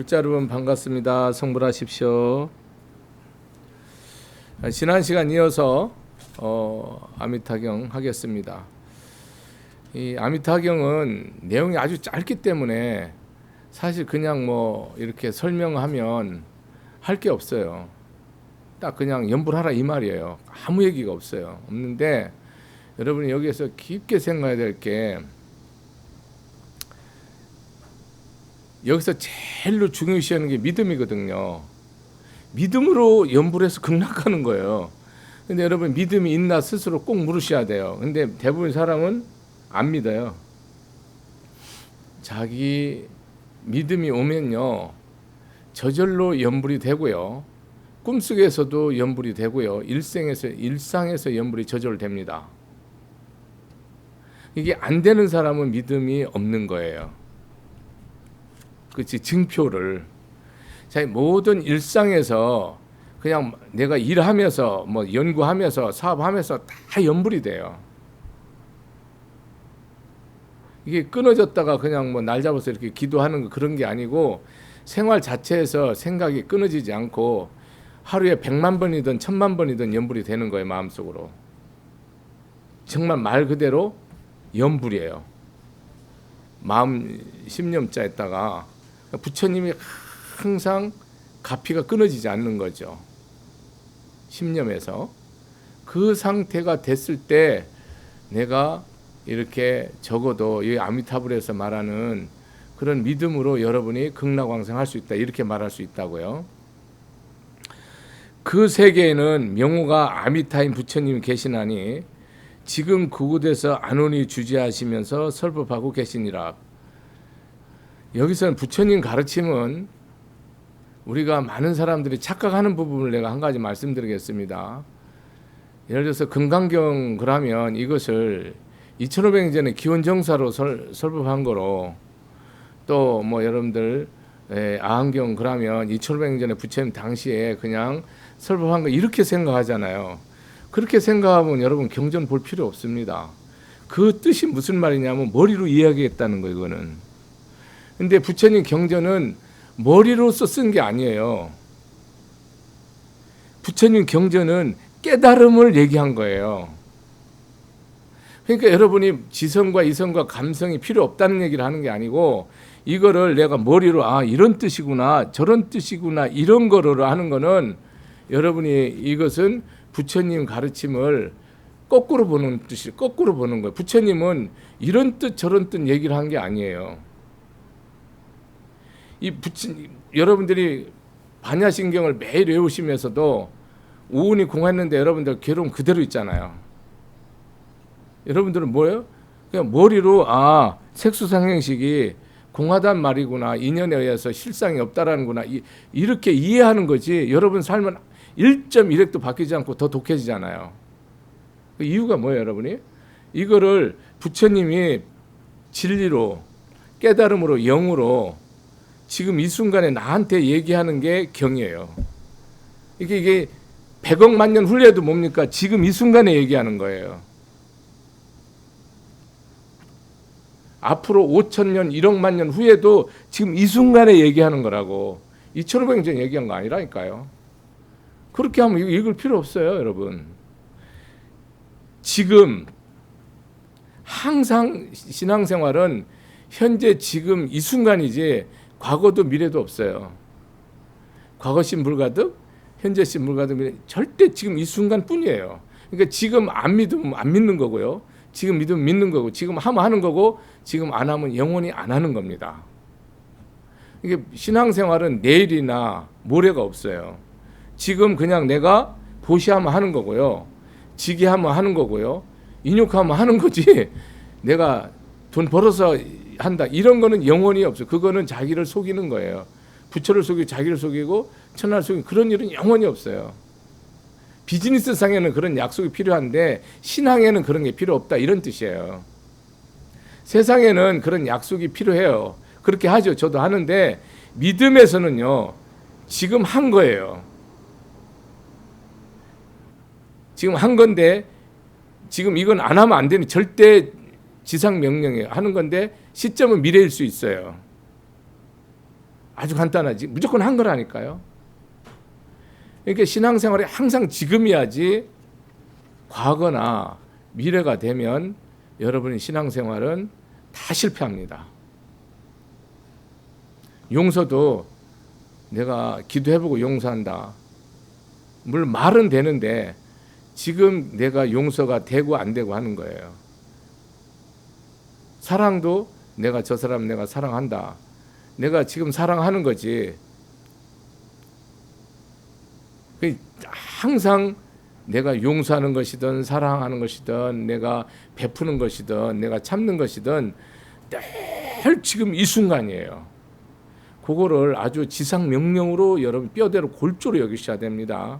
글자 여러분 반갑습니다. 성불하십시오. 지난 시간 이어서 아미타경 하겠습니다. 이 아미타경은 내용이 아주 짧기 때문에 사실 그냥 뭐 이렇게 설명하면 할 게 없어요. 딱 그냥 연불하라 이 말이에요. 아무 얘기가 없어요. 없는데 여러분이 여기에서 깊게 생각해야 될 게, 여기서 제일로 중요시하는 게 믿음이거든요. 믿음으로 연불해서 극락하는 거예요. 근데 여러분, 믿음이 있나 스스로 꼭 물으셔야 돼요. 근데 대부분 사람은 안 믿어요. 자기 믿음이 오면요, 저절로 연불이 되고요, 꿈속에서도 연불이 되고요, 일상에서 연불이 저절로 됩니다. 이게 안 되는 사람은 믿음이 없는 거예요. 그렇지, 증표를. 자, 모든 일상에서 그냥 내가 일하면서 뭐 연구하면서 사업하면서 다 연불이 돼요. 이게 끊어졌다가 그냥 뭐 날 잡아서 이렇게 기도하는 거 그런 게 아니고, 생활 자체에서 생각이 끊어지지 않고 하루에 100만 번이든 1000만 번이든 연불이 되는 거예요. 마음속으로. 정말 말 그대로 연불이에요. 마음 심념자에다가 부처님이 항상 가피가 끊어지지 않는 거죠. 심념에서. 그 상태가 됐을 때 내가 이렇게 적어도 이 아미타불에서 말하는 그런 믿음으로 여러분이 극락왕생할 수 있다, 이렇게 말할 수 있다고요. 그 세계에는 명호가 아미타인 부처님이 계시나니 지금 그곳에서 안온히 주지하시면서 설법하고 계시니라. 여기서는 부처님 가르침은 우리가 많은 사람들이 착각하는 부분을 내가 한 가지 말씀드리겠습니다. 예를 들어서 금강경 그러면 이것을 2500년 전에 기원정사로 설법한 거로, 또 뭐 여러분들 아한경 그러면 2500년 전에 부처님 당시에 그냥 설법한 거, 이렇게 생각하잖아요. 그렇게 생각하면 여러분 경전 볼 필요 없습니다. 그 뜻이 무슨 말이냐면 머리로 이해하겠다는 거예요, 이거는. 근데 부처님 경전은 머리로서 쓴 게 아니에요. 부처님 경전은 깨달음을 얘기한 거예요. 그러니까 여러분이 지성과 이성과 감성이 필요 없다는 얘기를 하는 게 아니고, 이거를 내가 머리로 이런 뜻이구나 저런 뜻이구나 이런 거로 하는 거는, 여러분이 이것은 부처님 가르침을 거꾸로 보는 뜻이, 거꾸로 보는 거예요. 부처님은 이런 뜻 저런 뜻 얘기를 한 게 아니에요. 여러분들이 반야신경을 매일 외우시면서도 오운이 공했는데 여러분들 괴로움 그대로 있잖아요. 여러분들은 뭐예요? 그냥 머리로 색수상행식이 공하단 말이구나, 인연에 의해서 실상이 없다라는구나, 이렇게 이해하는 거지. 여러분 삶은 1.1핵도 바뀌지 않고 더 독해지잖아요. 그 이유가 뭐예요, 여러분이? 이거를 부처님이 진리로, 깨달음으로, 영으로 지금 이 순간에 나한테 얘기하는 게 경이에요. 이게 100억 만년 후에도 뭡니까? 지금 이 순간에 얘기하는 거예요. 앞으로 5천년, 1억만 년 후에도 지금 이 순간에 얘기하는 거라고. 2500년 전에 얘기한 거 아니라니까요. 그렇게 하면 읽을 필요 없어요, 여러분. 지금 항상 신앙생활은 현재 지금 이 순간이지 과거도 미래도 없어요. 과거신 불가득, 현재신 불가득, 미래, 절대 지금 이 순간뿐이에요. 그러니까 지금 안 믿으면 안 믿는 거고요, 지금 믿으면 믿는 거고, 지금 하면 하는 거고, 지금 안 하면 영원히 안 하는 겁니다. 이게 신앙생활은 내일이나 모레가 없어요. 지금 그냥 내가 보시하면 하는 거고요, 지기하면 하는 거고요, 인욕하면 하는 거지, 내가 돈 벌어서 한다 이런 거는 영원히 없어요. 그거는 자기를 속이는 거예요. 부처를 속이고 자기를 속이고 천하를 속이고, 그런 일은 영원히 없어요. 비즈니스 상에는 그런 약속이 필요한데 신앙에는 그런 게 필요 없다, 이런 뜻이에요. 세상에는 그런 약속이 필요해요. 그렇게 하죠. 저도 하는데 믿음에서는요, 지금 한 거예요. 지금 한 건데, 지금 이건 안 하면 안 되는 절대 지상 명령이에요. 하는 건데 시점은 미래일 수 있어요. 아주 간단하지. 무조건 한 거라니까요. 그러니까 신앙생활이 항상 지금이야지 과거나 미래가 되면 여러분의 신앙생활은 다 실패합니다. 용서도 내가 기도해보고 용서한다. 물론 말은 되는데 지금 내가 용서가 되고 안 되고 하는 거예요. 사랑도 내가 저 사람 내가 사랑한다. 내가 지금 사랑하는 거지. 항상 내가 용서하는 것이든 사랑하는 것이든 내가 베푸는 것이든 내가 참는 것이든 늘 지금 이 순간이에요. 그거를 아주 지상명령으로 여러분 뼈대로 골조로 여기셔야 됩니다.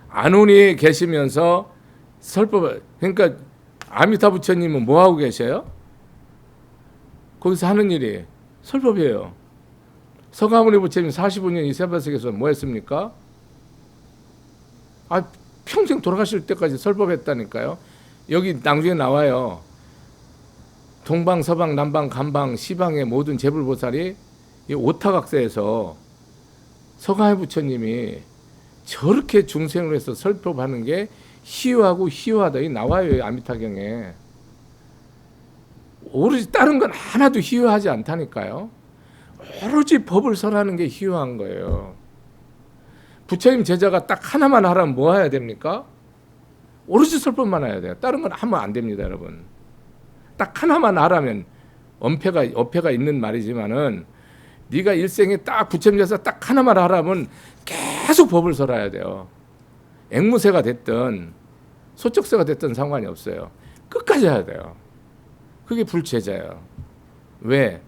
안온이 계시면서 설법, 그러니까 아미타 부처님은 뭐 하고 계셔요? 거기서 하는 일이 설법이에요. 서가모니 부처님 45년 이 세바sek에서 뭐 했습니까? 평생 돌아가실 때까지 설법했다니까요. 여기 나중에 나와요. 동방, 서방, 남방, 간방, 시방의 모든 재불보살이 이 오타각세에서 서가모니 부처님이 저렇게 중생을 해서 설법하는 게 희유하고 희유하다 이 나와요. 아미타경에. 오로지 다른 건 하나도 희유하지 않다니까요. 오로지 법을 설하는 게 희유한 거예요. 부처님 제자가 딱 하나만 하라면 뭐 해야 됩니까? 오로지 설법만 해야 돼요. 다른 건 하면 안 됩니다, 여러분. 딱 하나만 하라면 어폐가 있는 말이지만은 네가 일생에 딱 부처님 제자 딱 하나만 하라면 계속 법을 설해야 돼요. 앵무새가 됐든 소쩍새가 됐든 상관이 없어요. 끝까지 해야 돼요. 그게 불제자예요. 왜?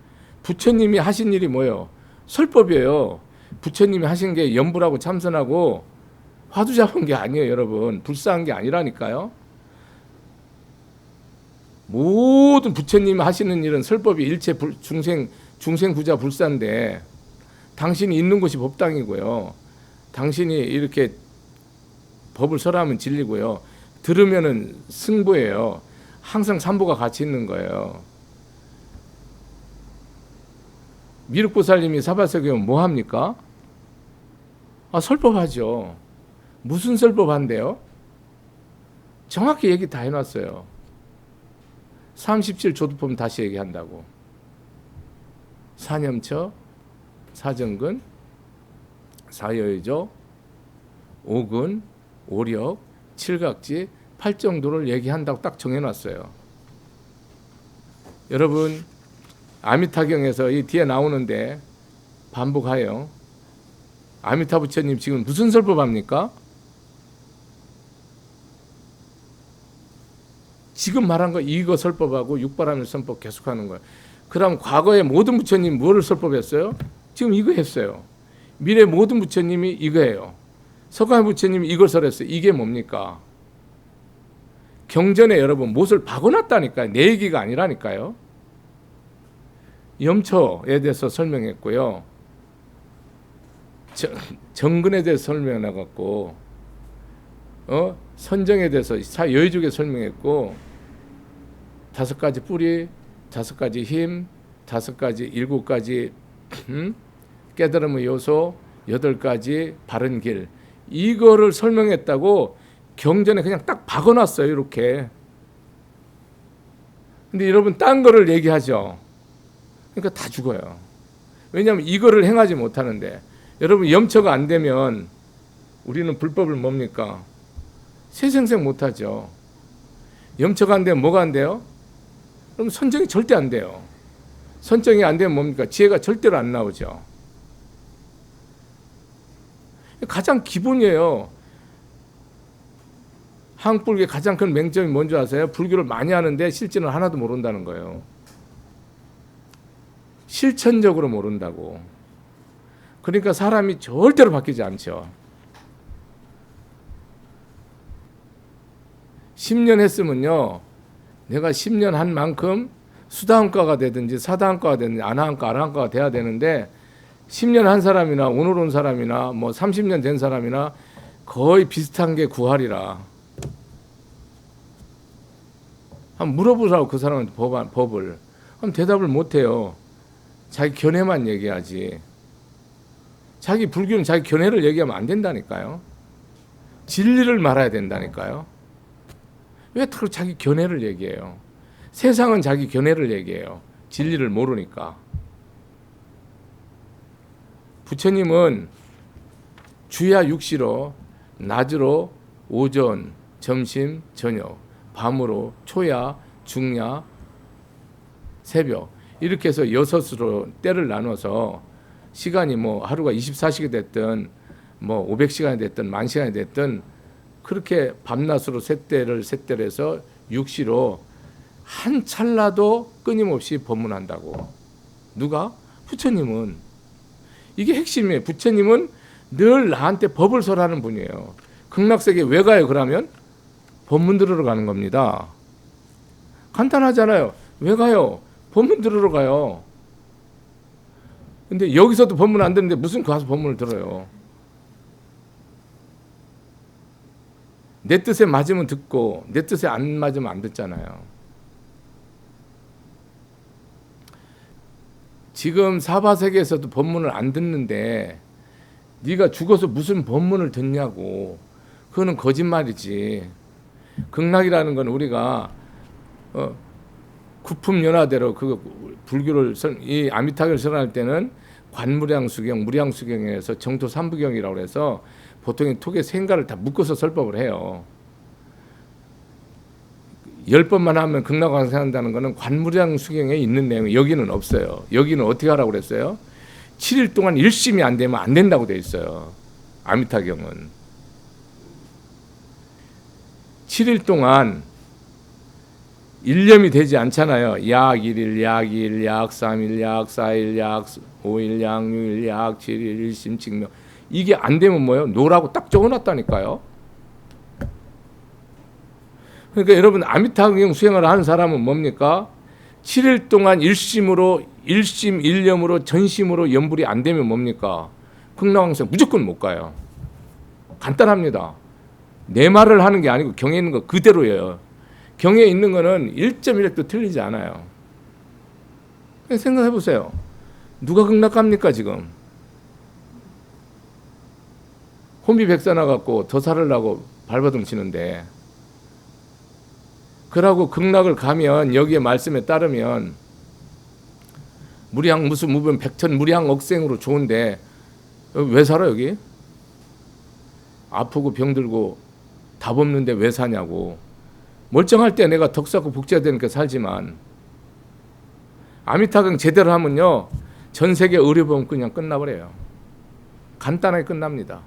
부처님이 하신 일이 뭐예요? 설법이에요. 부처님이 하신 게 염불하고 참선하고 화두 잡은 게 아니에요, 여러분. 불사한 게 아니라니까요. 모든 부처님이 하시는 일은 설법이 일체 중생 부자 불사인데 당신이 있는 곳이 법당이고요. 당신이 이렇게 법을 설하면 진리고요. 들으면은 승부예요. 항상 삼보가 같이 있는 거예요. 미륵보살님이 사바세계 오면 뭐 합니까? 설법하죠. 무슨 설법한대요? 정확히 얘기 다 해놨어요. 37조두품 다시 얘기한다고. 사념처, 사정근, 사여의조, 오근, 오력, 칠각지, 팔정도를 얘기한다고 딱 정해놨어요. 여러분 아미타경에서 이 뒤에 나오는데 반복하여 아미타 부처님 지금 무슨 설법합니까? 지금 말한 거 이거 설법하고 육바라밀 선법 계속하는 거예요. 그럼 과거에 모든 부처님 뭐를 설법했어요? 지금 이거 했어요. 미래 모든 부처님이 이거예요. 서가모니 부처님이 이걸 설했어요. 이게 뭡니까? 경전에 여러분 못을 박아놨다니까요. 내 얘기가 아니라니까요. 염초에 대해서 설명했고요. 정근에 대해서 설명해갖고 선정에 대해서 사여의족에 설명했고 5가지 뿌리, 5가지 힘, 5가지 7가지 깨달음의 요소, 8가지 바른 길 이거를 설명했다고 경전에 그냥 딱 박아놨어요. 이렇게. 근데 여러분 딴 거를 얘기하죠. 그러니까 다 죽어요. 왜냐하면 이거를 행하지 못하는데 여러분 염처가 안 되면 우리는 불법을 뭡니까? 세생생 못하죠. 염처가 안 되면 뭐가 안 돼요? 그럼 선정이 절대 안 돼요. 선정이 안 되면 뭡니까? 지혜가 절대로 안 나오죠. 가장 기본이에요. 한국 불교의 가장 큰 맹점이 뭔지 아세요? 불교를 많이 하는데 실제는 하나도 모른다는 거예요. 실천적으로 모른다고. 그러니까 사람이 절대로 바뀌지 않죠. 10년 했으면요. 내가 10년 한 만큼 수다한과가 되든지 사다한과가 되든지 아나한과, 아라한과가 돼야 되는데 10년 한 사람이나 오늘 온 사람이나 뭐 30년 된 사람이나 거의 비슷한 게 구할이라. 한번 물어보라고 그 사람한테 법을. 그럼 대답을 못해요. 자기 견해만 얘기하지. 자기 불교는 자기 견해를 얘기하면 안 된다니까요. 진리를 말해야 된다니까요. 왜 자기 견해를 얘기해요? 세상은 자기 견해를 얘기해요. 진리를 모르니까. 부처님은 주야 육시로, 낮으로 오전, 점심, 저녁, 밤으로 초야, 중야, 새벽 이렇게 해서 6으로 때를 나눠서 시간이 뭐 하루가 24시간이 됐든 뭐 500시간이 됐든 10,000시간이 됐든 그렇게 밤낮으로 셋대를 해서 육시로 한 찰나도 끊임없이 법문한다고. 누가? 부처님은. 이게 핵심이에요. 부처님은 늘 나한테 법을 설하는 분이에요. 극락세계 왜 가요 그러면? 법문 들으러 가는 겁니다. 간단하잖아요. 왜 가요? 법문 들으러 가요. 근데 여기서도 법문 안 듣는데 무슨 가서 법문을 들어요? 내 뜻에 맞으면 듣고 내 뜻에 안 맞으면 안 듣잖아요. 지금 사바세계에서도 법문을 안 듣는데 네가 죽어서 무슨 법문을 듣냐고. 그거는 거짓말이지. 극락이라는 건 우리가 구품연화대로 그 불교를 이 아미타계를 설할 때는 관무량수경, 무량수경에서 정토 삼부경이라고 해서 보통 톡에 생가를 다 묶어서 설법을 해요. 10번만 하면 극락왕생한다는 것은 관무량수경에 있는 내용이 여기는 없어요. 여기는 어떻게 하라고 그랬어요? 7일 동안 일심이 안 되면 안 된다고 돼 있어요. 아미타경은 7일 동안 일념이 되지 않잖아요. 약 1일, 약 2일, 약 3일, 약 4일, 약 5일, 약 6일, 약 7일, 일심 직명. 이게 안 되면 뭐예요? 노라고 딱 적어놨다니까요. 그러니까 여러분 아미타경 수행을 하는 사람은 뭡니까? 7일 동안 일심으로 일심 일념으로 전심으로 염불이 안 되면 뭡니까? 극락왕생 무조건 못 가요. 간단합니다. 내 말을 하는 게 아니고 경에 있는 거 그대로예요. 경에 있는 거는 1.1획도 틀리지 않아요. 생각해 보세요. 누가 극락 갑니까 지금? 혼비백산화 갖고 더 살으려고 발버둥 치는데, 그러고 극락을 가면 여기에 말씀에 따르면 무량 무수 무변 백천 무량 억생으로 좋은데 왜 살아 여기? 아프고 병들고 답 없는데 왜 사냐고. 멀쩡할 때 내가 덕 쌓고 복지해야 되니까 살지만, 아미타경 제대로 하면요 전 세계 의료보험 그냥 끝나버려요. 간단하게 끝납니다.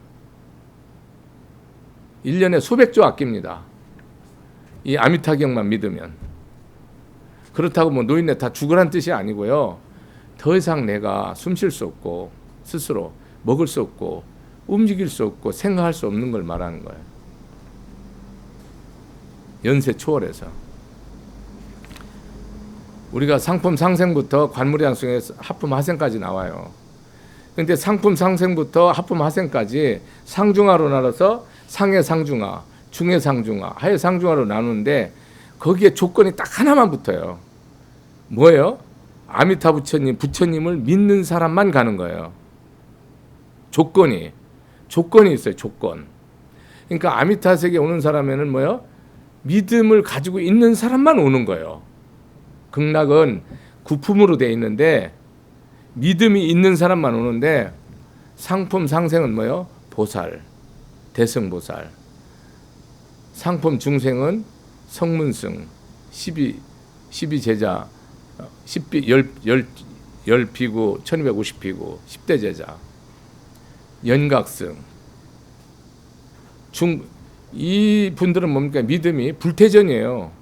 1년에 수백조 아낍니다. 이 아미타경만 믿으면. 그렇다고 뭐 노인네 다 죽으란 뜻이 아니고요. 더 이상 내가 숨 쉴 수 없고 스스로 먹을 수 없고 움직일 수 없고 생각할 수 없는 걸 말하는 거예요. 연세 초월해서. 우리가 상품 상생부터 관무량수에 하품 하생까지 나와요. 근데 상품 상생부터 하품 하생까지 상중하로 나눠서 상해 상중하, 중해 상중하, 하해 상중하로 나누는데 거기에 조건이 딱 하나만 붙어요. 뭐예요? 아미타 부처님을 믿는 사람만 가는 거예요. 조건이 있어요. 조건. 그러니까 아미타 세계에 오는 사람에는 뭐예요? 믿음을 가지고 있는 사람만 오는 거예요. 극락은 구품으로 되어 있는데 믿음이 있는 사람만 오는데, 상품 상생은 뭐예요? 보살, 대승보살. 상품 중생은 성문승, 12제자, 10비구, 1250비구, 10대 제자, 연각승. 이 분들은 뭡니까? 믿음이 불태전이에요.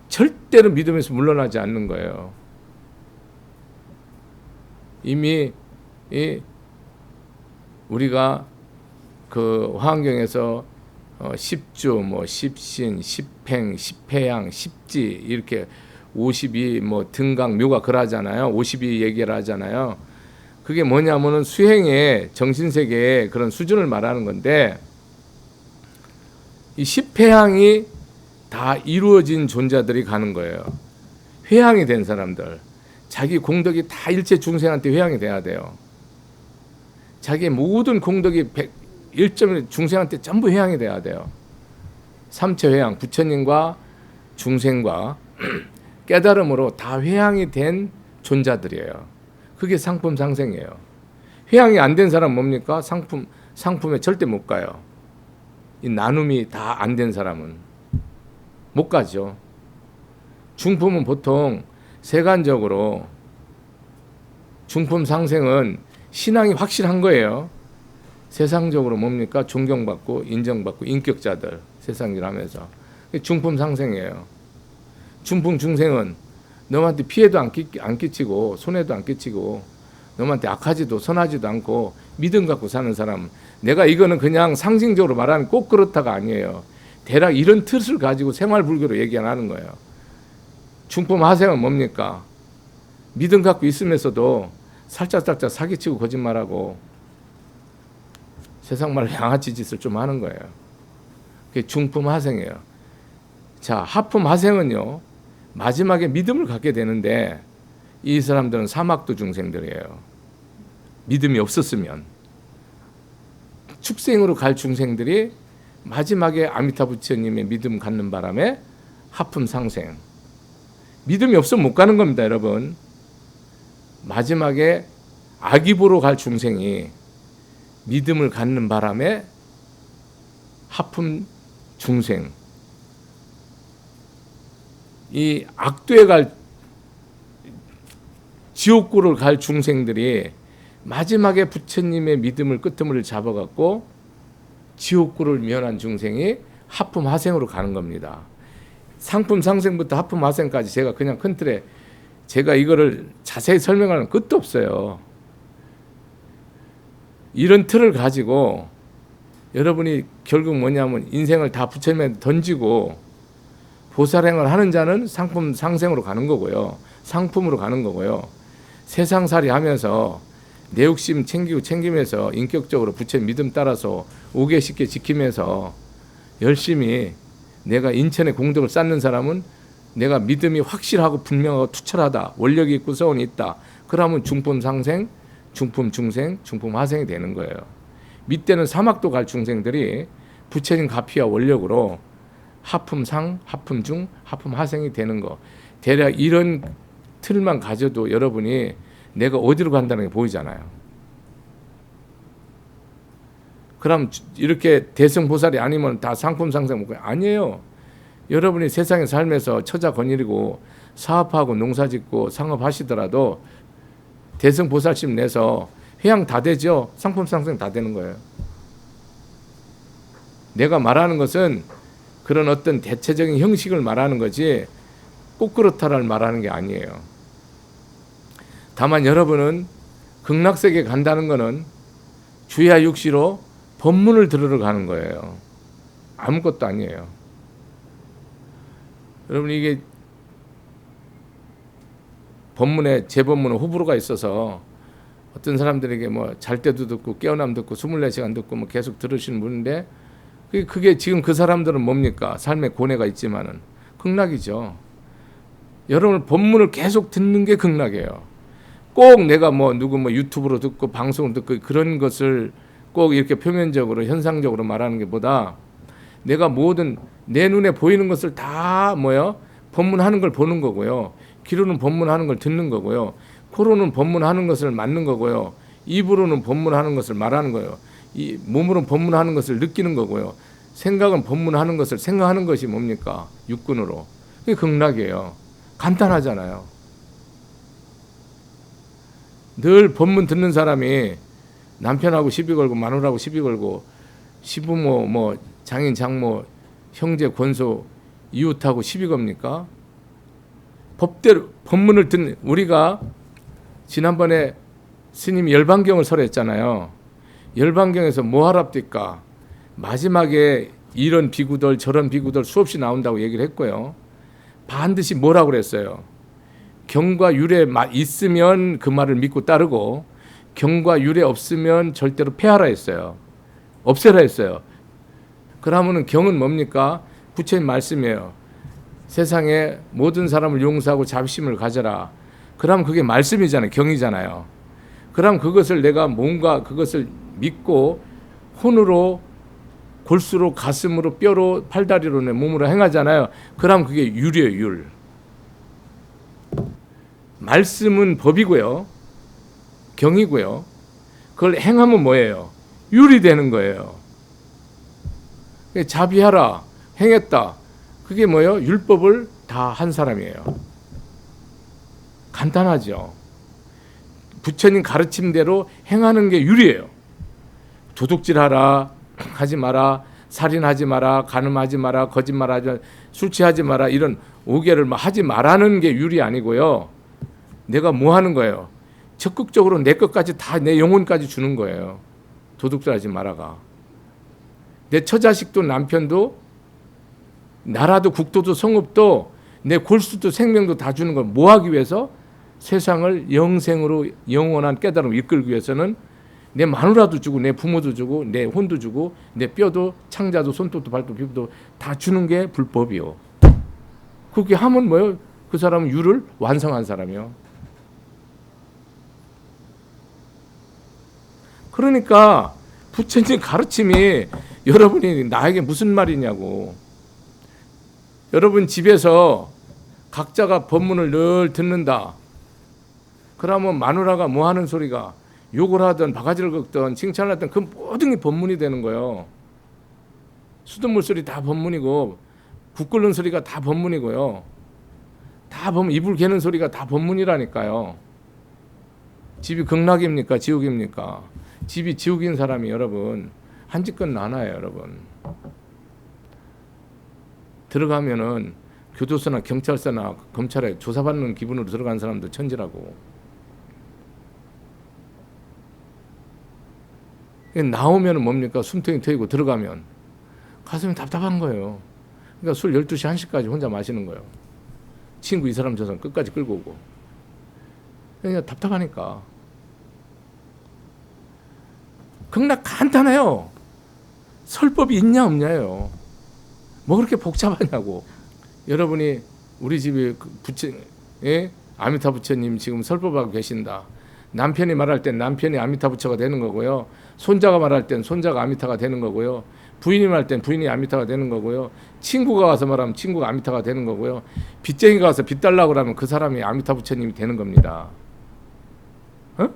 절대로 믿음에서 물러나지 않는 거예요. 이미 우리가 그 화엄경에서 10주, 뭐 10신, 10행, 10해양, 10지 이렇게 52 뭐 등강 묘가 그러잖아요. 52 얘기를 하잖아요. 그게 뭐냐면은 수행의 정신세계의 그런 수준을 말하는 건데, 이 10회향이 다 이루어진 존재들이 가는 거예요. 회향이 된 사람들. 자기 공덕이 다 일체 중생한테 회양이 돼야 돼요. 자기의 모든 공덕이 1점 중생한테 전부 회양이 돼야 돼요. 삼체 회양, 부처님과 중생과 깨달음으로 다 회양이 된 존재들이에요. 그게 상품 상생이에요. 회양이 안 된 사람 뭡니까? 상품에 절대 못 가요. 이 나눔이 다 안 된 사람은 못 가죠. 중품은 보통 세간적으로 중품 상생은 신앙이 확실한 거예요. 세상적으로 뭡니까? 존경받고 인정받고 인격자들 세상일 하면서 중품 상생이에요. 중품 중생은 너한테 피해도 안 끼치고 손해도 안 끼치고 너한테 악하지도 선하지도 않고 믿음 갖고 사는 사람. 내가 이거는 그냥 상징적으로 말하는 꼭 그렇다가 아니에요. 대략 이런 틀을 가지고 생활불교로 얘기하는 거예요. 중품 하생은 뭡니까? 믿음 갖고 있으면서도 살짝 사기치고 거짓말하고 세상 말로 양아치 짓을 좀 하는 거예요. 그게 중품 하생이에요. 자, 하품 하생은요, 마지막에 믿음을 갖게 되는데 이 사람들은 사막도 중생들이에요. 믿음이 없었으면 축생으로 갈 중생들이 마지막에 아미타 부처님의 믿음 갖는 바람에 하품 상생. 믿음이 없으면 못 가는 겁니다, 여러분. 마지막에 아기보로 갈 중생이 믿음을 갖는 바람에 하품 중생, 이 악도에 갈 지옥고를 갈 중생들이 마지막에 부처님의 믿음을 끄트머리를 잡아갖고 지옥고를 면한 중생이 하품 하생으로 가는 겁니다. 상품 상생부터 하품 하생까지 제가 그냥 큰 틀에 제가 이거를 자세히 설명하는 끝도 없어요. 이런 틀을 가지고 여러분이 결국 뭐냐면 인생을 다 부처님한테 던지고 보살행을 하는 자는 상품 상생으로 가는 거고요. 상품으로 가는 거고요. 세상살이 하면서 내 욕심 챙기면서 인격적으로 부처님 믿음 따라서 5개 10개 지키면서 열심히 내가 인천에 공덕을 쌓는 사람은 내가 믿음이 확실하고 분명하고 투철하다. 원력이 있고 서원이 있다. 그러면 중품 상생, 중품 중생, 중품 하생이 되는 거예요. 밑에는 사막도 갈 중생들이 부처님 가피와 원력으로 하품상, 하품중, 하품하생이 되는 거. 대략 이런 틀만 가져도 여러분이 내가 어디로 간다는 게 보이잖아요. 그럼 이렇게 대승보살이 아니면 다 상품상생 먹고 아니에요. 여러분이 세상에 살면서 처자 거느리고 사업하고 농사짓고 상업하시더라도 대승보살심 내서 회양 다 되죠. 상품상생 다 되는 거예요. 내가 말하는 것은 그런 어떤 대체적인 형식을 말하는 거지 꼭 그렇다를 말하는 게 아니에요. 다만 여러분은 극락세계 간다는 거는 주야 육시로 법문을 들으러 가는 거예요. 아무것도 아니에요. 여러분 이게 법문에 재법문에 호불호가 있어서 어떤 사람들에게 뭐 잘 때도 듣고 깨어남 듣고 24시간 듣고 뭐 계속 들으시는 분인데 그게 지금 그 사람들은 뭡니까? 삶의 고뇌가 있지만은 극락이죠. 여러분 법문을 계속 듣는 게 극락이에요. 꼭 내가 뭐 누구 뭐 유튜브로 듣고 방송을 듣고 그런 것을 꼭 이렇게 표면적으로 현상적으로 말하는 게 보다 내가 모든 내 눈에 보이는 것을 다 뭐요? 법문하는 걸 보는 거고요. 귀로는 법문하는 걸 듣는 거고요. 코로는 법문하는 것을 맞는 거고요. 입으로는 법문하는 것을 말하는 거예요. 이 몸으로는 법문하는 것을 느끼는 거고요. 생각은 법문하는 것을 생각하는 것이 뭡니까? 육근으로. 그게 극락이에요. 간단하잖아요. 늘 법문 듣는 사람이 남편하고 시비 걸고 마누라하고 시비 걸고 시부모 뭐 장인 장모 형제 권소 이웃하고 시비 겁니까? 법대로 법문을 듣는 우리가 지난번에 스님이 열반경을 설했잖아요. 열반경에서 뭐 하랍니까? 마지막에 이런 비구들 저런 비구들 수없이 나온다고 얘기를 했고요. 반드시 뭐라고 그랬어요? 경과 유래 있으면 그 말을 믿고 따르고 경과 유래 없으면 절대로 폐하라 했어요. 없애라 했어요. 그러면은 경은 뭡니까? 부처님 말씀이에요. 세상에 모든 사람을 용서하고 자비심을 가져라. 그럼 그게 말씀이잖아요. 경이잖아요. 그럼 그것을 내가 뭔가 그것을 믿고 혼으로 골수로 가슴으로 뼈로 팔다리로 내 몸으로 행하잖아요. 그럼 그게 율이에요. 율. 말씀은 법이고요. 경이고요. 그걸 행하면 뭐예요? 율이 되는 거예요. 자비하라 행했다. 그게 뭐예요? 율법을 다 한 사람이에요. 간단하죠. 부처님 가르침대로 행하는 게 율이에요. 도둑질하라 하지 마라, 살인하지 마라, 간음하지 마라, 거짓말하지 마라, 술 취하지 마라, 이런 5개를 하지 말라는 게 율이 아니고요. 내가 뭐 하는 거예요? 적극적으로 내 것까지 다 내 영혼까지 주는 거예요. 도둑질하지 마라가. 내 처자식도 남편도 나라도 국도도 성읍도 내 골수도 생명도 다 주는 걸 뭐 하기 위해서? 세상을 영생으로 영원한 깨달음을 이끌기 위해서는 내 마누라도 주고 내 부모도 주고 내 혼도 주고 내 뼈도 창자도 손톱도 발도 피부도 다 주는 게 불법이요. 그렇게 하면 뭐예요? 그 사람은 율을 완성한 사람이요. 그러니까 부처님 가르침이 여러분이 나에게 무슨 말이냐고. 여러분 집에서 각자가 법문을 늘 듣는다. 그러면 마누라가 뭐 하는 소리가 욕을 하든 바가지를 긁든 칭찬을 하든 그 모든 게 법문이 되는 거예요. 수돗물 소리 다 법문이고 국 끓는 소리가 다 법문이고요. 다 법문, 이불 개는 소리가 다 법문이라니까요. 집이 극락입니까? 지옥입니까? 집이 지옥인 사람이 여러분 한짓건 나눠요. 여러분 들어가면은 교도소나 경찰서나 검찰에 조사받는 기분으로 들어간 사람도 천지라고. 나오면 뭡니까? 숨통이 트이고 들어가면 가슴이 답답한 거예요. 그러니까 술 12시 1시까지 혼자 마시는 거예요. 친구 이 사람 저 사람 끝까지 끌고 오고. 그러니까 답답하니까. 극락 간단해요. 설법이 있냐 없냐예요. 뭐 그렇게 복잡하냐고. 여러분이 우리 집에 아미타 부처님 지금 설법하고 계신다. 남편이 말할 땐 남편이 아미타 부처가 되는 거고요. 손자가 말할 땐 손자가 아미타가 되는 거고요. 부인이 말할 땐 부인이 아미타가 되는 거고요. 친구가 와서 말하면 친구가 아미타가 되는 거고요. 빚쟁이가 와서 빚 달라고 하면 그 사람이 아미타 부처님이 되는 겁니다. 어?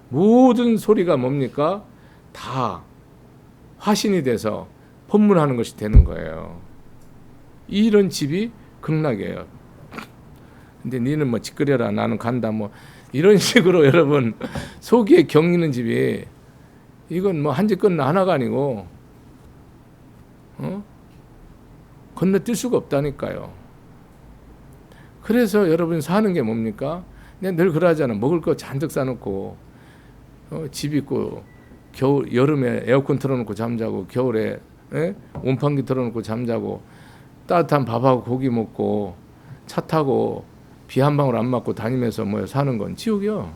모든 소리가 뭡니까? 다 화신이 돼서 법문하는 것이 되는 거예요. 이런 집이 극락이에요. 근데 니는 뭐 짓거려라 나는 간다 뭐 이런 식으로 여러분 속에 경이는 집이 이건 뭐 한짓건 하나가 아니고 건너뛸 수가 없다니까요. 그래서 여러분 사는 게 뭡니까? 내가 늘 그러잖아. 먹을 거 잔뜩 싸놓고 집 있고 겨울 여름에 에어컨 틀어놓고 잠자고 겨울에 온판기 틀어놓고 잠자고 따뜻한 밥하고 고기 먹고 차 타고 비 한 방울 안 맞고 다니면서 뭐 사는 건 지옥이요.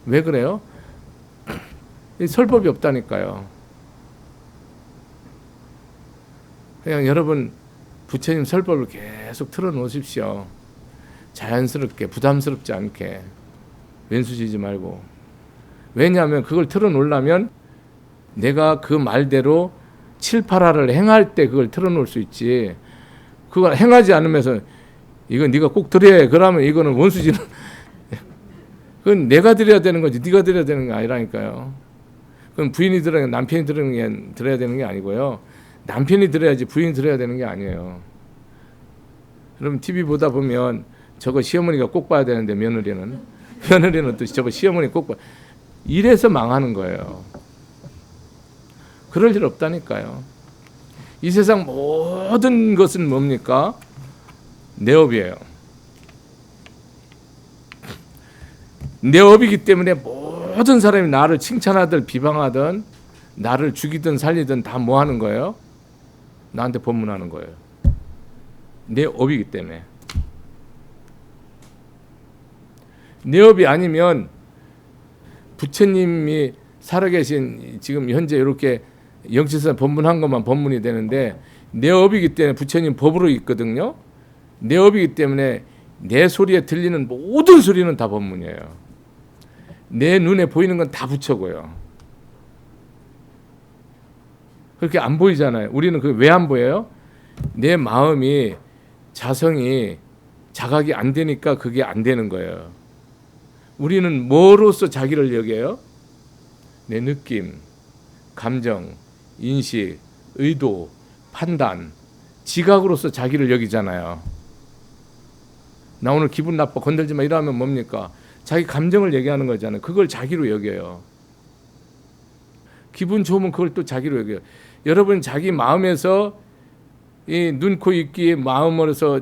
왜 그래요? 설법이 없다니까요. 그냥 여러분 부처님 설법을 계속 틀어놓으십시오. 자연스럽게 부담스럽지 않게 왼수지지 말고. 왜냐하면 그걸 틀어놓으려면 내가 그 말대로 7, 8화를 행할 때 그걸 틀어놓을 수 있지. 그걸 행하지 않으면서 이건 네가 꼭 드려야 해. 그러면 이거는 원수지는 그건 내가 드려야 되는 거지 네가 드려야 되는 게 아니라니까요. 그럼 부인이 들어야 남편이 들어야 되는 게 아니고요. 남편이 들어야지 부인이 들어야 되는 게 아니에요. 여러분 TV 보다 보면 저거 시어머니가 꼭 봐야 되는데 며느리는 또 저거 시어머니 꼭 봐. 이래서 망하는 거예요. 그럴 일 없다니까요. 이 세상 모든 것은 뭡니까? 내 업이에요. 내 업이기 때문에 모든 사람이 나를 칭찬하든 비방하든 나를 죽이든 살리든 다 뭐 하는 거예요? 나한테 법문하는 거예요. 내 업이기 때문에. 내 업이 아니면 부처님이 살아계신 지금 현재 이렇게 영치선 법문한 것만 법문이 되는데 내 업이기 때문에 부처님 법으로 있거든요. 내 업이기 때문에 내 소리에 들리는 모든 소리는 다 법문이에요. 내 눈에 보이는 건 다 부처고요. 그렇게 안 보이잖아요. 우리는 그 왜 안 보여요? 내 마음이 자성이 자각이 안 되니까 그게 안 되는 거예요. 우리는 뭐로서 자기를 여겨요? 내 느낌, 감정, 인식, 의도, 판단, 지각으로서 자기를 여기잖아요. 나 오늘 기분 나빠 건들지 마 이러면 뭡니까? 자기 감정을 얘기하는 거잖아요. 그걸 자기로 여겨요. 기분 좋으면 그걸 또 자기로 여겨요. 여러분 자기 마음에서 이 눈, 코, 입, 귀의 마음에서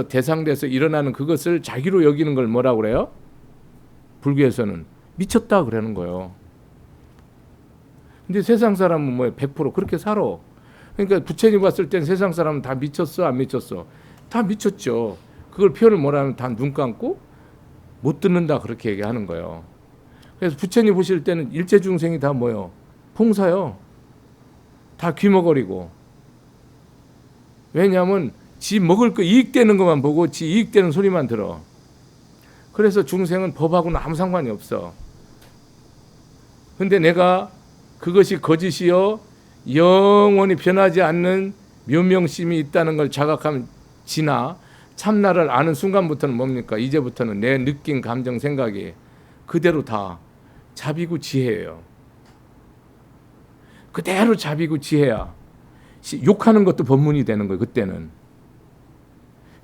대상돼서 일어나는 그것을 자기로 여기는 걸 뭐라고 그래요? 불교에서는 미쳤다 그러는 거예요. 근데 세상 사람은 뭐예요? 100% 그렇게 살아. 그러니까 부처님 봤을 땐 세상 사람은 다 미쳤어 안 미쳤어? 다 미쳤죠. 그걸 표현을 뭐라 하면 다 눈 감고 못 듣는다 그렇게 얘기하는 거예요. 그래서 부처님 보실 때는 일체 중생이 다 뭐예요? 봉사요. 다 귀머거리고. 왜냐하면 지 먹을 거 이익되는 것만 보고 지 이익되는 소리만 들어. 그래서 중생은 법하고는 아무 상관이 없어. 근데 내가 그것이 거짓이요 영원히 변하지 않는 묘명심이 있다는 걸 자각하면 지나 참나를 아는 순간부터는 뭡니까? 이제부터는 내 느낌, 감정, 생각이 그대로 다 자비고 지혜예요. 그대로 자비고 지혜야. 욕하는 것도 법문이 되는 거예요. 그때는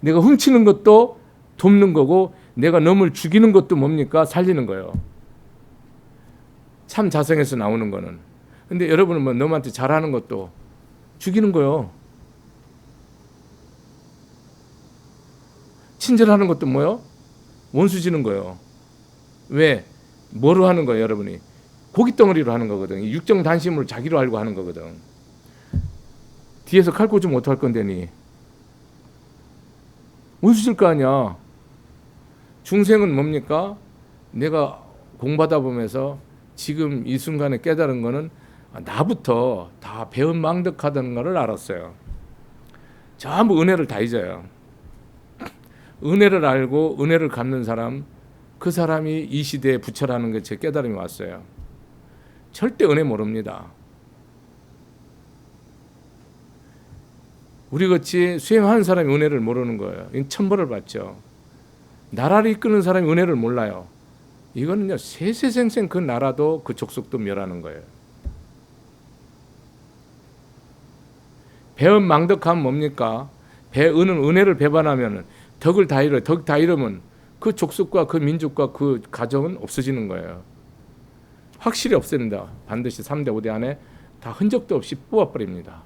내가 훔치는 것도 돕는 거고 내가 놈을 죽이는 것도 뭡니까? 살리는 거예요. 참 자성에서 나오는 거는. 근데 여러분은 뭐 놈한테 잘하는 것도 죽이는 거예요. 친절하는 것도 뭐요? 원수 지는 거예요. 왜? 뭐로 하는 거예요, 여러분이? 고깃덩어리로 하는 거거든. 육정 단심으로 자기로 알고 하는 거거든. 뒤에서 칼 꽂으면 어떡할 건데니? 원수 질 거 아니야. 중생은 뭡니까? 내가 공부하다 보면서 지금 이 순간에 깨달은 거는 나부터 다 배은망덕하다는 것을 알았어요. 전부 은혜를 다 잊어요. 은혜를 알고 은혜를 갚는 사람, 그 사람이 이 시대의 부처라는 게 제 깨달음이 왔어요. 절대 은혜 모릅니다. 우리같이 수행하는 사람이 은혜를 모르는 거예요. 이건 천벌을 받죠. 나라를 이끄는 사람이 은혜를 몰라요. 이거는요 세세생생 그 나라도 그 족속도 멸하는 거예요. 배은망덕하면 뭡니까? 배은은 은혜를 배반하면 덕을 다 잃어요. 덕 다 잃으면 그 족속과 그 민족과 그 가정은 없어지는 거예요. 확실히 없앤다. 반드시 3대 5대 안에 다 흔적도 없이 뽑아버립니다.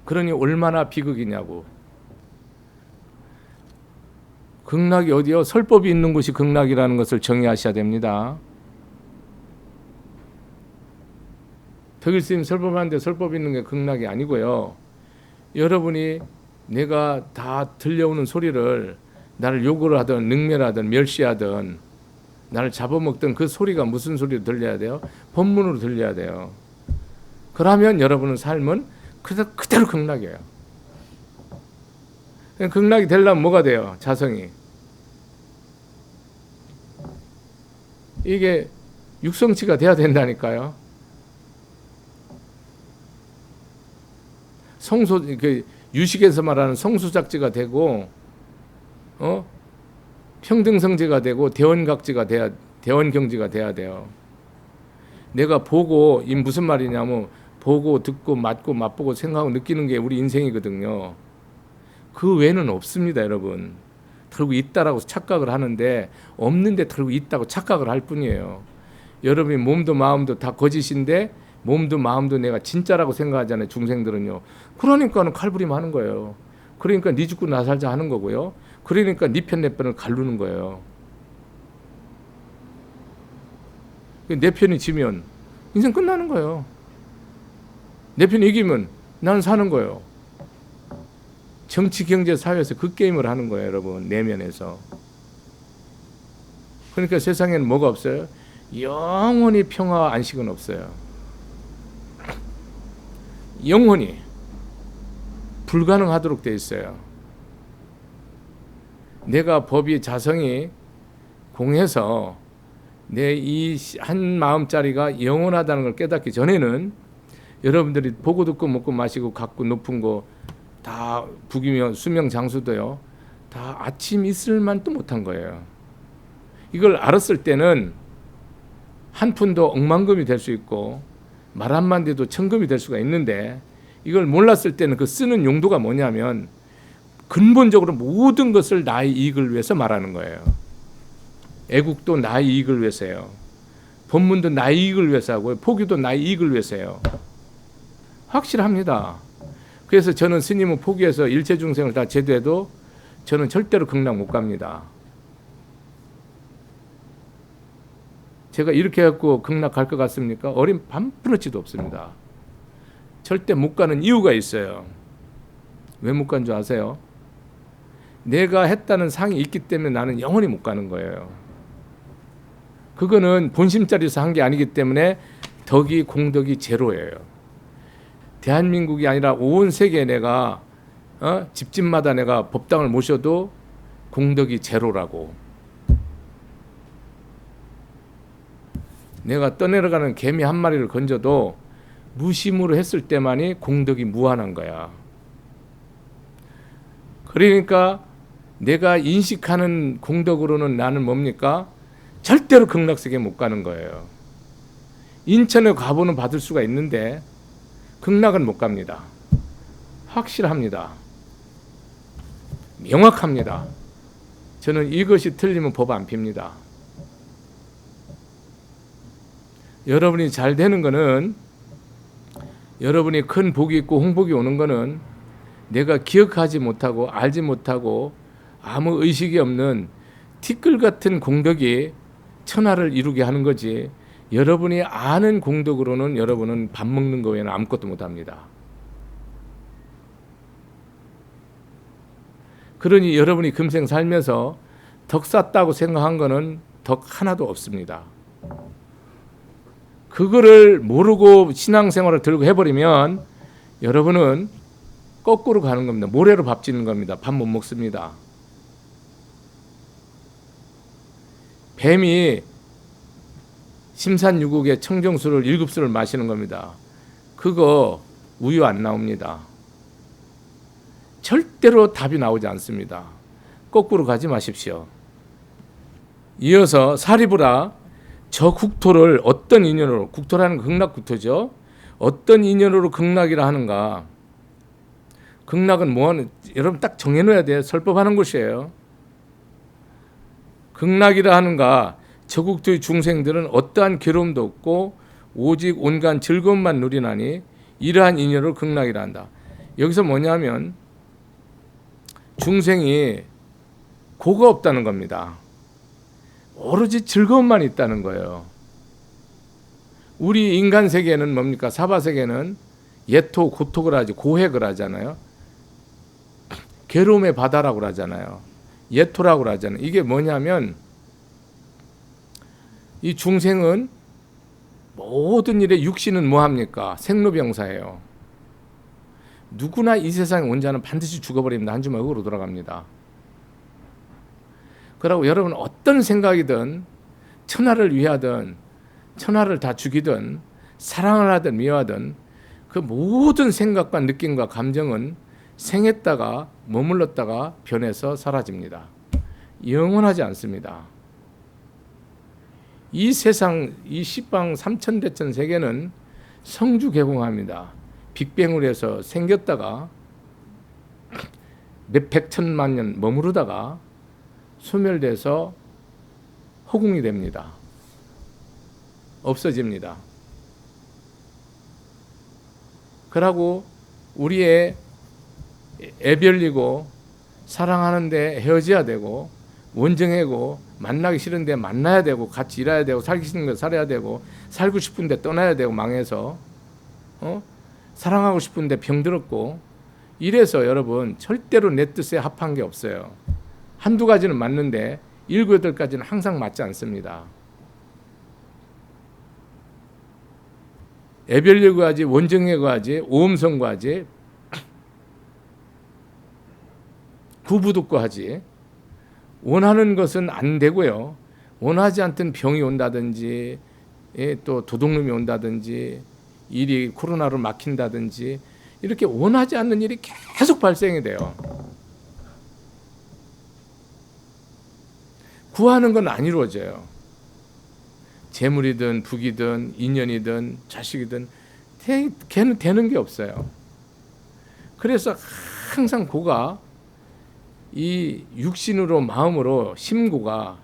그러니 얼마나 비극이냐고. 극락이 어디요? 설법이 있는 곳이 극락이라는 것을 정의하셔야 됩니다. 덕일스님 설법하는데 설법이 있는 게 극락이 아니고요. 여러분이 내가 다 들려오는 소리를 나를 욕을 하든 능멸하든 멸시하든 나를 잡아먹던 그 소리가 무슨 소리로 들려야 돼요? 법문으로 들려야 돼요. 그러면 여러분의 삶은 그대로 극락이에요. 극락이 되려면 뭐가 돼요? 자성이. 이게 육성치가 돼야 된다니까요. 성소, 그 유식에서 말하는 성수작지가 되고, 평등성지가 되고 대원각지가 돼야, 대원경지가 돼야 돼요. 내가 보고, 이 무슨 말이냐면 보고 듣고 맞고 맛보고 생각하고 느끼는 게 우리 인생이거든요. 그 외에는 없습니다, 여러분. 털고 있다라고 착각을 하는데 없는데 털고 있다고 착각을 할 뿐이에요. 여러분이 몸도 마음도 다 거짓인데 몸도 마음도 내가 진짜라고 생각하잖아요, 중생들은요. 그러니까는 칼부림하는 거예요. 그러니까 네 죽고 나 살자 하는 거고요. 그러니까 네 편 내 편을 가르는 거예요. 내 편이 지면 인생 끝나는 거예요. 내 편이 이기면 나는 사는 거예요. 정치, 경제, 사회에서 그 게임을 하는 거예요, 여러분. 내면에서. 그러니까 세상에는 뭐가 없어요? 영원히 평화와 안식은 없어요. 영원히 불가능하도록 되어 있어요. 내가 법이 자성이 공해서 내 이 한 마음짜리가 영원하다는 걸 깨닫기 전에는 여러분들이 보고 듣고 먹고 마시고 갖고 높은 거 다 부귀명 수명 장수도요, 다 아침 이슬만 또 못한 거예요. 이걸 알았을 때는 한 푼도 억만금이 될 수 있고 말 한마디도 천금이 될 수가 있는데, 이걸 몰랐을 때는 그 쓰는 용도가 뭐냐면 근본적으로 모든 것을 나의 이익을 위해서 말하는 거예요. 애국도 나의 이익을 위해서요. 법문도 나의 이익을 위해서 하고요. 포기도 나의 이익을 위해서요. 확실합니다. 그래서 저는 스님은 포기해서 일체 중생을 다 제도해도 저는 절대로 극락 못 갑니다. 제가 이렇게 해갖고 극락 갈 것 같습니까? 어린 반푼어치도 없습니다. 절대 못 가는 이유가 있어요. 왜 못 간 줄 아세요? 내가 했다는 상이 있기 때문에 나는 영원히 못 가는 거예요. 그거는 본심자리에서 한 게 아니기 때문에 덕이 공덕이 제로예요. 대한민국이 아니라 온 세계에 내가 집집마다 내가 법당을 모셔도 공덕이 제로라고. 내가 떠내려가는 개미 한 마리를 건져도 무심으로 했을 때만이 공덕이 무한한 거야. 그러니까 내가 인식하는 공덕으로는 나는 뭡니까? 절대로 극락세계 못 가는 거예요. 인천에 가보는 받을 수가 있는데 극락은 못 갑니다. 확실합니다. 명확합니다. 저는 이것이 틀리면 법 안 핍니다. 여러분이 잘 되는 거는, 여러분이 큰 복이 있고 홍복이 오는 거는 내가 기억하지 못하고 알지 못하고 아무 의식이 없는 티끌 같은 공덕이 천하를 이루게 하는 거지, 여러분이 아는 공덕으로는 여러분은 밥 먹는 거 외에는 아무것도 못합니다. 그러니 여러분이 금생 살면서 덕 쌓았다고 생각한 거는 덕 하나도 없습니다. 그거를 모르고 신앙생활을 들고 해버리면 여러분은 거꾸로 가는 겁니다. 모래로 밥 짓는 겁니다. 밥 못 먹습니다. 뱀이 심산유곡의 청정수를 7수를 마시는 겁니다. 그거 우유 안 나옵니다. 절대로 답이 나오지 않습니다. 거꾸로 가지 마십시오. 이어서 사리부라, 저 국토를 어떤 인연으로, 국토라는 극락국토죠. 어떤 인연으로 극락이라 하는가. 극락은 뭐하는, 여러분 딱 정해놓아야 돼요. 설법하는 곳이에요. 극락이라 하는가. 저 국토의 중생들은 어떠한 괴로움도 없고 오직 온갖 즐거움만 누리나니 이러한 인연으로 극락이라 한다. 여기서 뭐냐면 중생이 고가 없다는 겁니다. 오로지 즐거움만 있다는 거예요. 우리 인간 세계는 뭡니까? 사바 세계는 예토, 고토를 하지, 고획을 하잖아요. 괴로움의 바다라고 하잖아요. 예토라고 하잖아요. 이게 뭐냐면 이 중생은 모든 일에 육신은 뭐합니까? 생로병사예요. 누구나 이 세상에 온 자는 반드시 죽어버립니다. 한 주먹 흙으로 돌아갑니다. 그러고 여러분 어떤 생각이든 천하를 위하든 천하를 다 죽이든 사랑을 하든 미워하든 그 모든 생각과 느낌과 감정은 생했다가 머물렀다가 변해서 사라집니다. 영원하지 않습니다. 이 세상, 이 십방 삼천대천 세계는 성주개공합니다. 빅뱅으로 해서 생겼다가 몇 백천만 년 머무르다가 소멸돼서 허공이 됩니다. 없어집니다. 그러고 우리의 애별리고 사랑하는데 헤어져야 되고 원정하고 만나기 싫은데 만나야 되고 같이 일해야 되고 살기 싫은데 살아야 되고 살고 싶은데 떠나야 되고 망해서 사랑하고 싶은데 병들었고 이래서 여러분 절대로 내 뜻에 합한 게 없어요. 한두 가지는 맞는데 7, 8가지는 항상 맞지 않습니다. 애별리고 하지 원정하고 하지 오음성고 하지 구부득고하지. 원하는 것은 안 되고요. 원하지 않던 병이 온다든지, 또 도둑놈이 온다든지, 일이 코로나로 막힌다든지, 이렇게 원하지 않는 일이 계속 발생이 돼요. 구하는 건 안 이루어져요. 재물이든 부귀든 인연이든 자식이든 걔는 되는 게 없어요. 그래서 항상 고가 이 육신으로 마음으로 심고가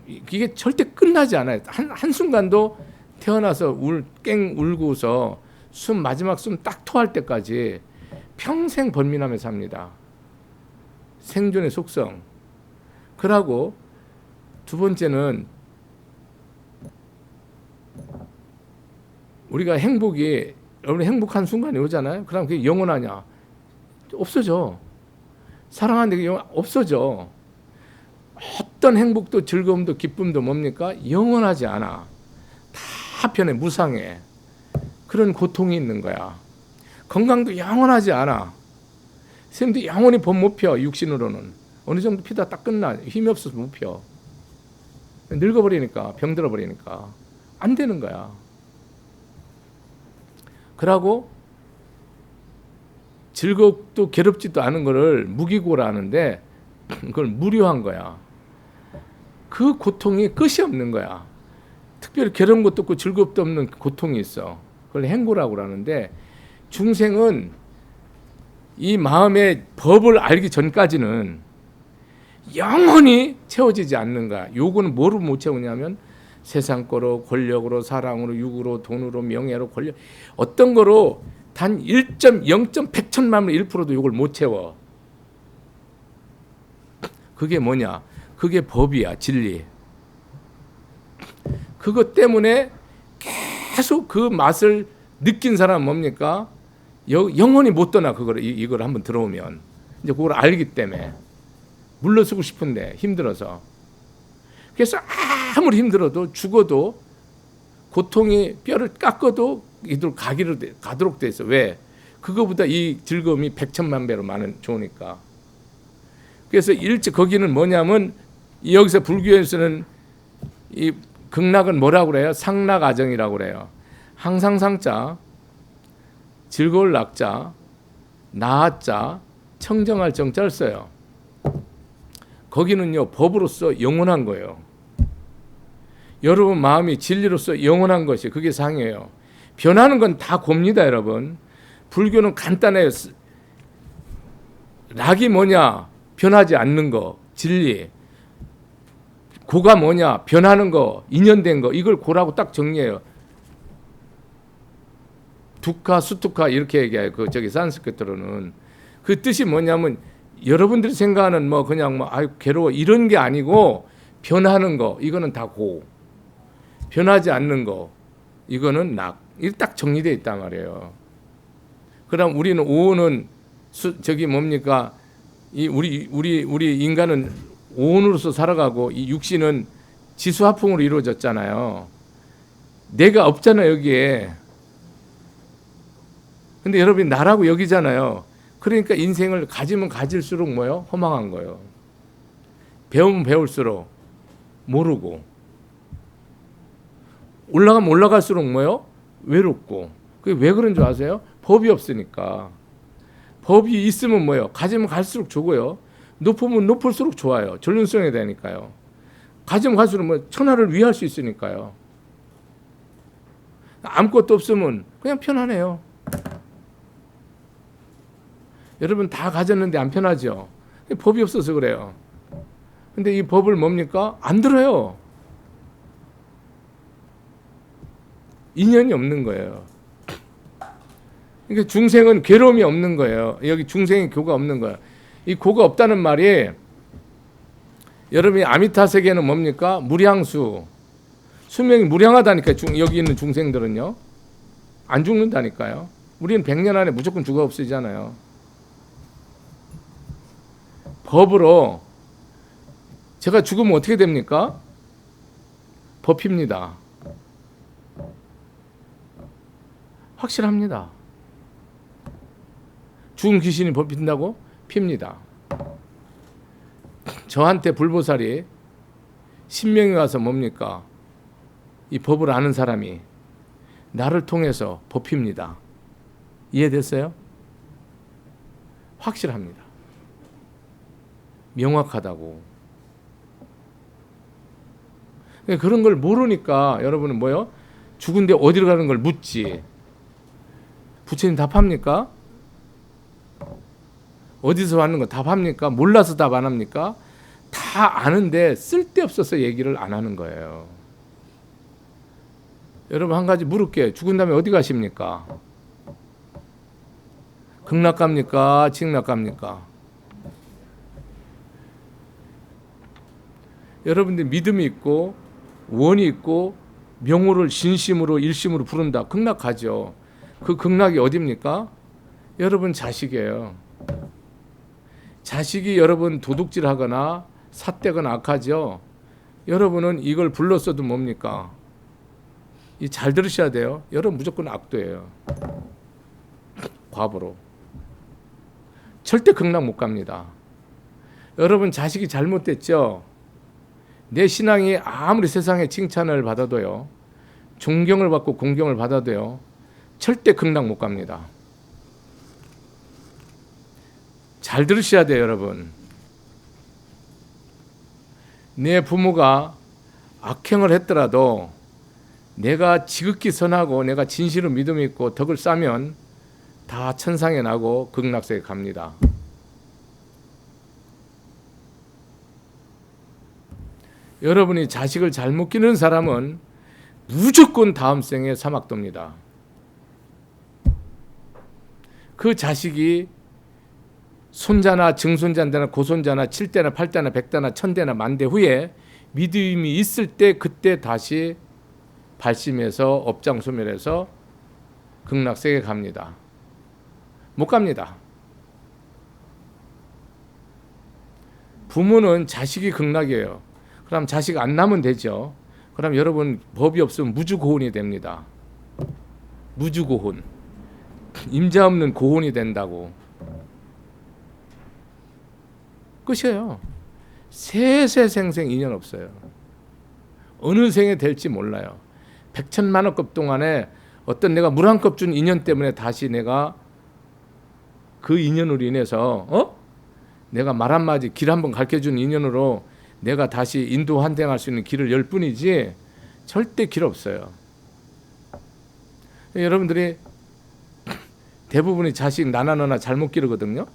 이게 절대 끝나지 않아요. 한순간도 태어나서 깽 울고서 마지막 숨 딱 토할 때까지 평생 번민하며 삽니다. 생존의 속성. 그러고 두 번째는 우리가 행복이 여러분 행복한 순간이 오잖아요. 그럼 그게 영원하냐? 없어져. 사랑하는 게 없어져. 어떤 행복도 즐거움도 기쁨도 뭡니까? 영원하지 않아. 다 변해, 무상해. 그런 고통이 있는 거야. 건강도 영원하지 않아. 쌤도 영원히 법 못 펴. 육신으로는 어느 정도 피다 딱 끝나. 힘이 없어서 못 펴. 늙어버리니까, 병들어버리니까 안 되는 거야. 그러고 즐겁도 괴롭지도 않은 거를 무기고라 하는데 그걸 무료한 거야. 그 고통이 끝이 없는 거야. 특별히 괴로운 것도 없고 즐겁도 없는 고통이 있어. 그걸 행고라고 하는데 중생은 이 마음의 법을 알기 전까지는 영원히 채워지지 않는 거야. 요거는 뭐로 못 채우냐면 세상 거로, 권력으로, 사랑으로, 육으로, 돈으로, 명예로, 권력 어떤 거로 단 1.0.100천만분 1%도 요걸 못 채워. 그게 뭐냐? 그게 법이야, 진리. 그것 때문에 계속 그 맛을 느낀 사람은 뭡니까? 영원히 못 떠나. 이걸 한번 들어오면 이제 그걸 알기 때문에 물러서고 싶은데 힘들어서. 그래서 아무리 힘들어도 죽어도 고통이 뼈를 깎아도 이들 가도록 돼 있어. 왜? 그거보다 이 즐거움이 100천만 배로 좋으니까. 그래서 거기는 뭐냐면 여기서 불교에서는 이 극락은 뭐라고 그래요? 상락아정이라고 그래요. 항상 상자, 즐거울 낙자, 나아자, 청정할 정자를 써요. 거기는요 법으로서 영원한 거예요. 여러분 마음이 진리로서 영원한 것이 그게 상이에요. 변하는 건 다 곱니다, 여러분. 불교는 간단해요. 락이 뭐냐? 변하지 않는 거, 진리. 고가 뭐냐? 변하는 거, 인연된 거. 이걸 고라고 딱 정리해요. 두카, 수투카 이렇게 얘기해요. 산스크리트로는 그 뜻이 뭐냐면 여러분들이 생각하는 그냥 괴로워 이런 게 아니고 변하는 거 이거는 다 고. 변하지 않는 거 이거는 낙. 이게 딱 정리되어 있단 말이에요. 그럼 우리는 오온은 뭡니까? 우리 인간은 오온으로서 살아가고 이 육신은 지수화풍으로 이루어졌잖아요. 내가 없잖아요, 여기에. 근데 여러분이 나라고 여기잖아요. 그러니까 인생을 가지면 가질수록 뭐요? 허망한 거예요. 배우면 배울수록 모르고. 올라가면 올라갈수록 뭐요? 외롭고. 그게 왜 그런 줄 아세요? 법이 없으니까. 법이 있으면 뭐요? 가지면 갈수록 좋고요. 높으면 높을수록 좋아요. 전륜성이 되니까요. 가지면 갈수록 천하를 위할 수 있으니까요. 아무것도 없으면 그냥 편안해요. 여러분 다 가졌는데 안 편하죠? 법이 없어서 그래요. 근데 이 법을 뭡니까? 안 들어요. 인연이 없는 거예요. 그러니까 중생은 괴로움이 없는 거예요. 여기 중생의 교가 없는 거예요. 이 고가 없다는 말이 여러분이 아미타 세계는 뭡니까? 무량수. 수명이 무량하다니까요. 여기 있는 중생들은요. 안 죽는다니까요. 우리는 100년 안에 무조건 죽어 없으잖아요. 법으로 제가 죽으면 어떻게 됩니까? 법입니다. 확실합니다. 죽은 귀신이 법 핀다고? 핍니다. 저한테 불보살이 신명이 와서 뭡니까? 이 법을 아는 사람이 나를 통해서 법 핍니다. 이해됐어요? 확실합니다. 명확하다고. 그런 걸 모르니까 여러분은 뭐요? 죽은데 어디로 가는 걸 묻지. 부처님 답합니까? 어디서 왔는 거 답합니까? 몰라서 답 안 합니까? 다 아는데 쓸데없어서 얘기를 안 하는 거예요. 여러분 한 가지 물을게요. 죽은 다음에 어디 가십니까? 극락 갑니까? 직락 갑니까? 여러분들 믿음이 있고 원이 있고 명호를 진심으로 일심으로 부른다. 극락 가죠. 그 극락이 어디입니까? 여러분 자식이에요. 자식이 여러분 도둑질하거나 삿대거나 악하죠. 여러분은 이걸 불렀어도 뭡니까? 잘 들으셔야 돼요. 여러분 무조건 악도예요. 과보로. 절대 극락 못 갑니다. 여러분 자식이 잘못됐죠? 내 신앙이 아무리 세상에 칭찬을 받아도요, 존경을 받고 공경을 받아도요, 절대 극락 못 갑니다. 잘 들으셔야 돼요, 여러분. 내 부모가 악행을 했더라도 내가 지극히 선하고 내가 진실로 믿음이 있고 덕을 쌓으면 다 천상에 나고 극락세에 갑니다. 여러분이 자식을 잘못 기르는 사람은 무조건 다음 생에 사막도입니다. 그 자식이 손자나 증손자나 고손자나 7대나 8대나 100대나 1000대나 10,000대 후에 믿음이 있을 때 그때 다시 발심해서 업장소멸해서 극락세계 갑니다. 못 갑니다. 부모는 자식이 극락이에요. 그럼 자식 안 낳으면 되죠. 그럼 여러분 법이 없으면 무주고혼이 됩니다. 무주고혼. 임자 없는 고혼이 된다고. 끝이에요. 세세생생 인연 없어요. 어느 생에 될지 몰라요. 백천만억급 동안에 어떤 내가 물 한 컵 준 인연 때문에 다시 내가 그 인연으로 인해서 내가 말 한마디 길 한번 가르쳐준 인연으로 내가 다시 인도 환생할 수 있는 길을 열 뿐이지 절대 길 없어요. 여러분들이 대부분이 자식 나나 너나 잘못 기르거든요.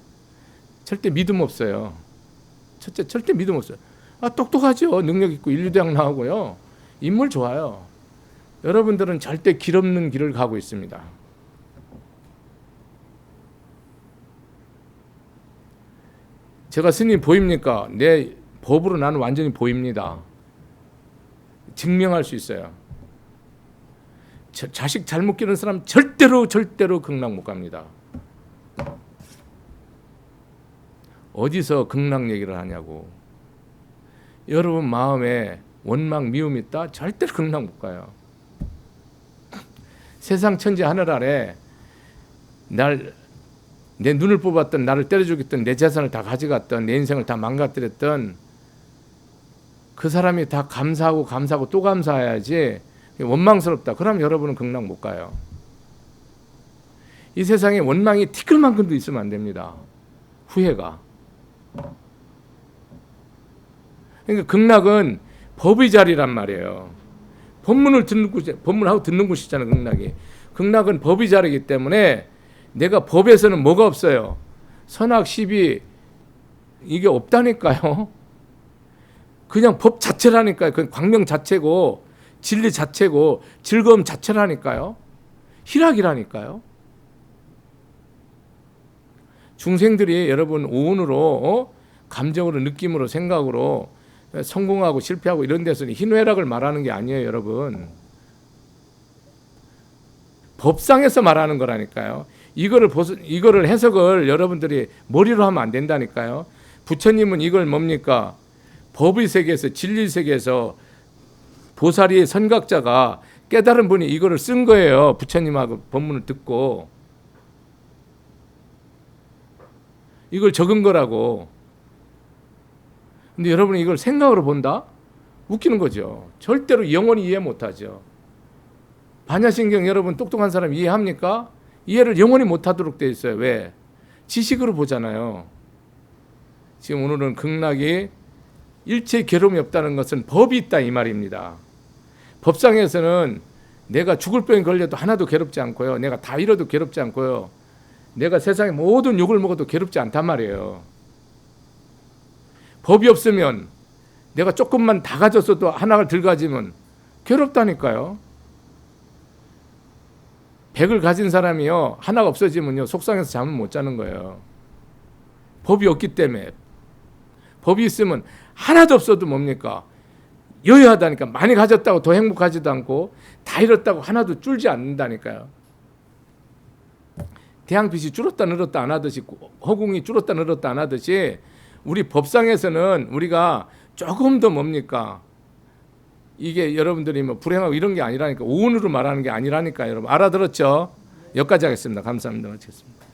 절대 믿음 없어요. 첫째 절대 믿음 없어요. 똑똑하죠. 능력 있고 인류대학 나오고요. 인물 좋아요. 여러분들은 절대 길 없는 길을 가고 있습니다. 제가 스님 보입니까? 내 법으로 나는 완전히 보입니다. 증명할 수 있어요. 자식 잘못 기르는 사람 절대로 극락 못 갑니다. 어디서 극락 얘기를 하냐고. 여러분 마음에 원망 미움 있다? 절대로 극락 못 가요. 세상 천지 하늘 아래 내 눈을 뽑았던, 나를 때려 죽였던, 내 재산을 다 가져갔던, 내 인생을 다 망가뜨렸던 그 사람이 다 감사하고 또 감사해야지. 원망스럽다. 그럼 여러분은 극락 못 가요. 이 세상에 원망이 티끌만큼도 있으면 안 됩니다. 후회가. 그러니까 극락은 법의 자리란 말이에요. 법문하고 듣는 곳이잖아요. 극락이. 극락은 법의 자리이기 때문에 내가 법에서는 뭐가 없어요? 선악 시비 이게 없다니까요. 그냥 법 자체라니까요. 그 광명 자체고 진리 자체고 즐거움 자체라니까요. 희락이라니까요. 중생들이 여러분 오온으로 감정으로 느낌으로 생각으로 성공하고 실패하고 이런 데서는 희노애락을 말하는 게 아니에요. 여러분 법상에서 말하는 거라니까요. 이거를 해석을 여러분들이 머리로 하면 안 된다니까요. 부처님은 이걸 뭡니까? 법의 세계에서 진리 세계에서 보살이 선각자가 깨달은 분이 이거를 쓴 거예요. 부처님하고 법문을 듣고. 이걸 적은 거라고. 근데 여러분이 이걸 생각으로 본다? 웃기는 거죠. 절대로 영원히 이해 못하죠. 반야신경 여러분 똑똑한 사람 이해합니까? 이해를 영원히 못하도록 돼 있어요. 왜? 지식으로 보잖아요. 지금 오늘은 극락이 일체 괴로움이 없다는 것은 법이 있다 이 말입니다. 법상에서는 내가 죽을 병에 걸려도 하나도 괴롭지 않고요. 내가 다 잃어도 괴롭지 않고요. 내가 세상에 모든 욕을 먹어도 괴롭지 않단 말이에요. 법이 없으면 내가 조금만 다 가졌어도 하나를 덜 가지면 괴롭다니까요. 100을 가진 사람이요. 하나가 없어지면요. 속상해서 잠을 못 자는 거예요. 법이 없기 때문에. 법이 있으면 하나도 없어도 뭡니까? 여유하다니까. 많이 가졌다고 더 행복하지도 않고 다 잃었다고 하나도 줄지 않는다니까요. 태양빛이 줄었다 늘었다 안 하듯이 허공이 줄었다 늘었다 안 하듯이 우리 법상에서는 우리가 조금 더 뭡니까? 이게 여러분들이 뭐 불행하고 이런 게 아니라니까 오온으로 말하는 게 아니라니까 여러분 알아들었죠? 여기까지 하겠습니다. 감사합니다. 마치겠습니다.